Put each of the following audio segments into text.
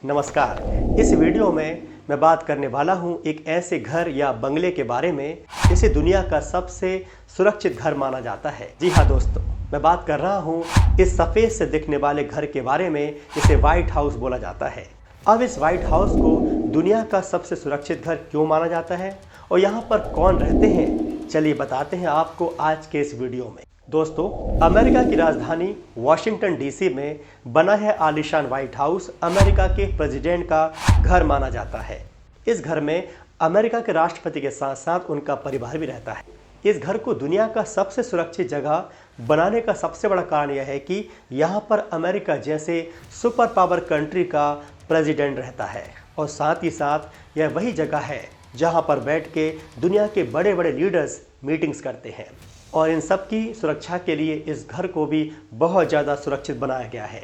नमस्कार। इस वीडियो में मैं बात करने वाला हूं एक ऐसे घर या बंगले के बारे में जिसे दुनिया का सबसे सुरक्षित घर माना जाता है। जी हाँ दोस्तों, मैं बात कर रहा हूं इस सफ़ेद से दिखने वाले घर के बारे में जिसे व्हाइट हाउस बोला जाता है। अब इस व्हाइट हाउस को दुनिया का सबसे सुरक्षित घर क्यों माना जाता है और यहाँ पर कौन रहते हैं, चलिए बताते हैं आपको आज के इस वीडियो में। दोस्तों, अमेरिका की राजधानी वाशिंगटन डीसी में बना है आलीशान व्हाइट हाउस अमेरिका के प्रेसिडेंट का घर माना जाता है। इस घर में अमेरिका के राष्ट्रपति के साथ साथ उनका परिवार भी रहता है। इस घर को दुनिया का सबसे सुरक्षित जगह बनाने का सबसे बड़ा कारण यह है कि यहाँ पर अमेरिका जैसे सुपर पावर कंट्री का प्रेसिडेंट रहता है और साथ ही साथ यह वही जगह है जहाँ पर बैठ के दुनिया के बड़े बड़े लीडर्स मीटिंग्स करते हैं और इन सब की सुरक्षा के लिए इस घर को भी बहुत ज़्यादा सुरक्षित बनाया गया है।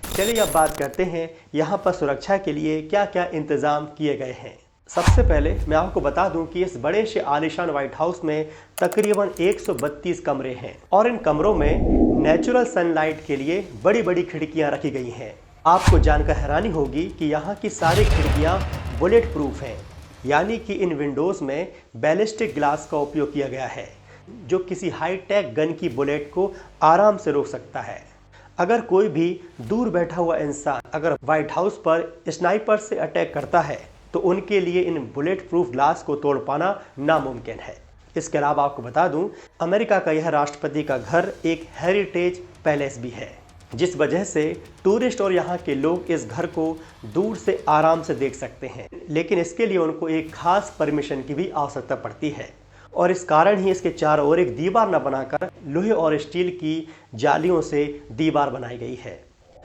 चलिए अब बात करते हैं यहाँ पर सुरक्षा के लिए क्या क्या इंतज़ाम किए गए हैं। सबसे पहले मैं आपको बता दूं कि इस बड़े से आलीशान व्हाइट हाउस में तकरीबन 132 कमरे हैं और इन कमरों में नेचुरल सनलाइट के लिए बड़ी बड़ी खिड़कियाँ रखी गई हैं। आपको जानकर हैरानी होगी कि यहाँ की सारी खिड़कियाँ बुलेट प्रूफ हैं, यानी कि इन विंडोज़ में बैलिस्टिक ग्लास का उपयोग किया गया है जो किसी हाईटेक गन की बुलेट को आराम से रोक सकता है। अगर कोई भी दूर बैठा हुआ इंसान अगर व्हाइट हाउस पर स्नाइपर से अटैक करता है तो उनके लिए इन बुलेट प्रूफ ग्लास को तोड़ पाना नामुमकिन है। इसके अलावा आपको बता दूं, अमेरिका का यह राष्ट्रपति का घर एक हेरिटेज पैलेस भी है, जिस वजह से टूरिस्ट और यहाँ के लोग इस घर को दूर से आराम से देख सकते हैं, लेकिन इसके लिए उनको एक खास परमिशन की भी आवश्यकता पड़ती है और इस कारण ही इसके चारों ओर एक दीवार न बनाकर लोहे और स्टील की जालियों से दीवार बनाई गई है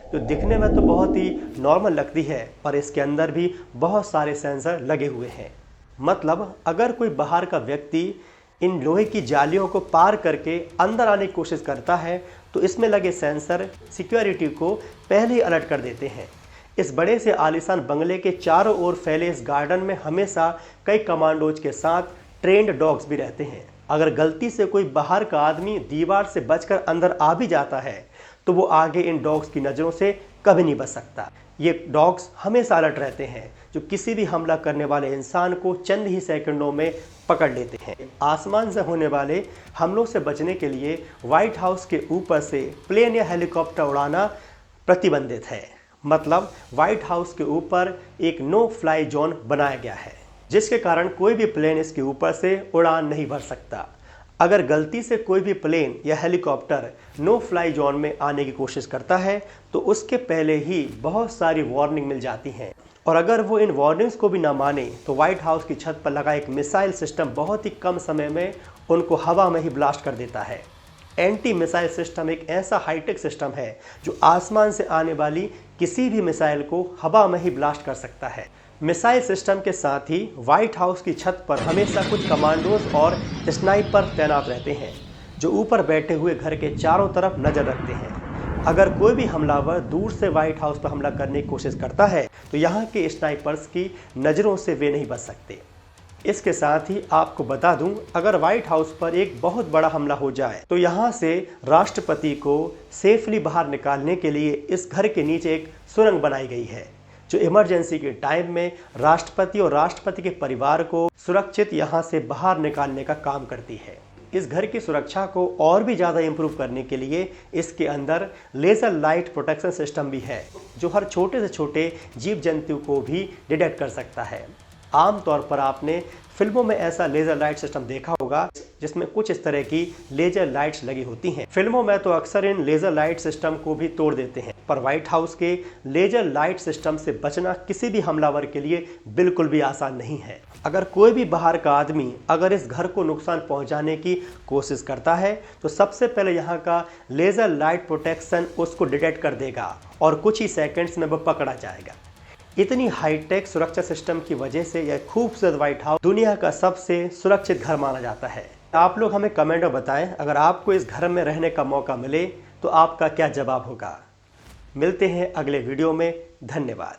जो दिखने में तो बहुत ही नॉर्मल लगती है, पर इसके अंदर भी बहुत सारे सेंसर लगे हुए हैं। मतलब अगर कोई बाहर का व्यक्ति इन लोहे की जालियों को पार करके अंदर आने की कोशिश करता है तो इसमें लगे सेंसर सिक्योरिटी को पहले ही अलर्ट कर देते हैं। इस बड़े से आलीशान बंगले के चारों ओर फैले इस गार्डन में हमेशा कई कमांडोज के साथ ट्रेंड डॉग्स भी रहते हैं। अगर गलती से कोई बाहर का आदमी दीवार से बचकर अंदर आ भी जाता है तो वो आगे इन डॉग्स की नज़रों से कभी नहीं बच सकता। ये डॉग्स हमेशा अलर्ट रहते हैं जो किसी भी हमला करने वाले इंसान को चंद ही सेकंडों में पकड़ लेते हैं। आसमान से होने वाले हमलों से बचने के लिए व्हाइट हाउस के ऊपर से प्लेन या हेलीकॉप्टर उड़ाना प्रतिबंधित है। मतलब व्हाइट हाउस के ऊपर एक नो फ्लाई जोन बनाया गया है जिसके कारण कोई भी प्लेन इसके ऊपर से उड़ान नहीं भर सकता। अगर गलती से कोई भी प्लेन या हेलीकॉप्टर नो फ्लाई जोन में आने की कोशिश करता है तो उसके पहले ही बहुत सारी वार्निंग मिल जाती हैं और अगर वो इन वार्निंग्स को भी ना माने तो व्हाइट हाउस की छत पर लगा एक मिसाइल सिस्टम बहुत ही कम समय में उनको हवा में ही ब्लास्ट कर देता है। एंटी मिसाइल सिस्टम एक ऐसा हाईटेक सिस्टम है जो आसमान से आने वाली किसी भी मिसाइल को हवा में ही ब्लास्ट कर सकता है। मिसाइल सिस्टम के साथ ही व्हाइट हाउस की छत पर हमेशा कुछ कमांडोज और स्नाइपर तैनात रहते हैं जो ऊपर बैठे हुए घर के चारों तरफ नज़र रखते हैं। अगर कोई भी हमलावर दूर से व्हाइट हाउस पर हमला करने की कोशिश करता है तो यहाँ के स्नाइपर्स की नज़रों से वे नहीं बच सकते। इसके साथ ही आपको बता दूं, अगर व्हाइट हाउस पर एक बहुत बड़ा हमला हो जाए तो यहाँ से राष्ट्रपति को सेफली बाहर निकालने के लिए इस घर के नीचे एक सुरंग बनाई गई है जो इमरजेंसी के टाइम में राष्ट्रपति और राष्ट्रपति के परिवार को सुरक्षित यहाँ से बाहर निकालने का काम करती है। इस घर की सुरक्षा को और भी ज़्यादा इम्प्रूव करने के लिए इसके अंदर लेज़र लाइट प्रोटेक्शन सिस्टम भी है जो हर छोटे से छोटे जीव जंतु को भी डिटेक्ट कर सकता है। आमतौर पर आपने फिल्मों में ऐसा लेज़र लाइट सिस्टम देखा होगा जिसमें कुछ इस तरह की लेज़र लाइट्स लगी होती हैं। फिल्मों में तो अक्सर इन लेज़र लाइट सिस्टम को भी तोड़ देते हैं, पर व्हाइट हाउस के लेज़र लाइट सिस्टम से बचना किसी भी हमलावर के लिए बिल्कुल भी आसान नहीं है। अगर कोई भी बाहर का आदमी अगर इस घर को नुकसान पहुंचाने की कोशिश करता है तो सबसे पहले यहाँ का लेज़र लाइट प्रोटेक्शन उसको डिटेक्ट कर देगा और कुछ ही सेकेंड्स में वो पकड़ा जाएगा। इतनी हाईटेक सुरक्षा सिस्टम की वजह से यह खूबसूरत व्हाइट हाउस दुनिया का सबसे सुरक्षित घर माना जाता है। आप लोग हमें कमेंट में बताएं, अगर आपको इस घर में रहने का मौका मिले तो आपका क्या जवाब होगा। मिलते हैं अगले वीडियो में। धन्यवाद।